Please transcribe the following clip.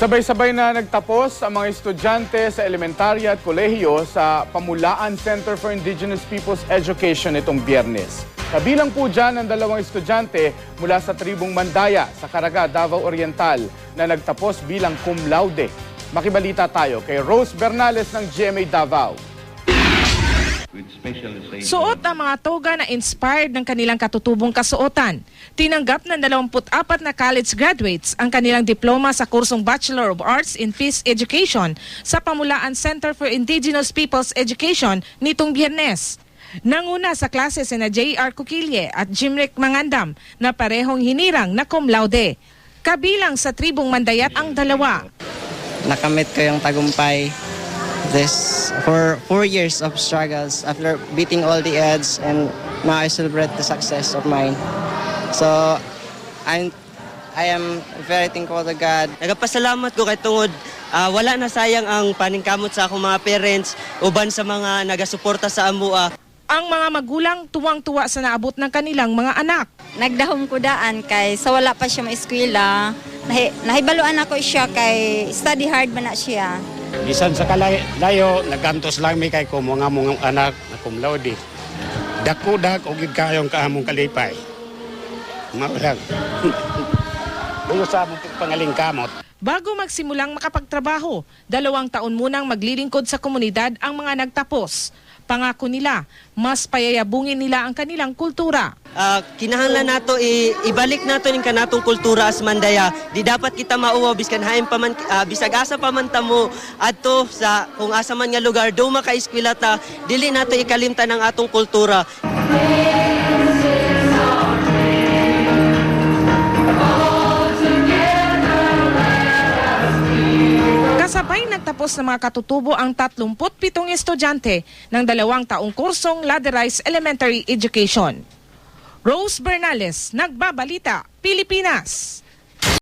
Sabay-sabay na nagtapos ang mga estudyante sa elementarya at kolehiyo sa Pamulaan Center for Indigenous Peoples Education itong Biyernes. Kabilang po dyan ang dalawang estudyante mula sa tribong Mandaya sa Caraga, Davao Oriental na nagtapos bilang cum laude. Makibalita tayo kay Rose Bernales ng GMA Davao. Suot ang mga toga na inspired ng kanilang katutubong kasuotan. Tinanggap ng 24 na college graduates ang kanilang diploma sa kursong Bachelor of Arts in Peace Education sa Pamulaan Center for Indigenous Peoples Education nitong Biyernes. Nanguna sa klase sina J.R. Cuquille at Jimrick Mangandam na parehong hinirang na cum laude. Kabilang sa tribong Mandayat ang dalawa. Nakamit ko yung tagumpay. This for 4 years of struggles after beating all the odds, and now I celebrate the success of mine. So I am very thankful to God. Nagapasalamat ko kay tungod wala na sayang ang paningkamot sa akong mga parents uban sa mga nagasuporta sa amua. Ang mga magulang tuwang-tuwa sa naabot ng kanilang mga anak. Nagdahom ko daan kay sa wala pa siya maeskwela. Nahibaluan ako siya kay study hard man na siya. Bisan sa kalayo, nagantos lang mi kay ko mga anak na cum laude. Dakudak o gigkayong kaamong kalipay. Maulang. Bulo sa among pangaling kamot. Bago magsimulang makapagtrabaho, 2 taon munang maglilingkod sa komunidad ang mga nagtapos. Pangako nila, mas payayabungin nila ang kanilang kultura. Kinahanglan nato ibalik nato ning kanatong kultura as Mandaya. Di dapat kita mauwaw biskan haim pa man bisag asa pa man tamo adto sa kung asa man nga lugar do maka-eskwela ta, dili nato ikalimtan ang atong kultura. Kasabay nagtapos ng mga katutubo ang 37 estudyante ng 2 taong kursong Ladderized Elementary Education. Rose Bernales, Nagbabalita, Pilipinas.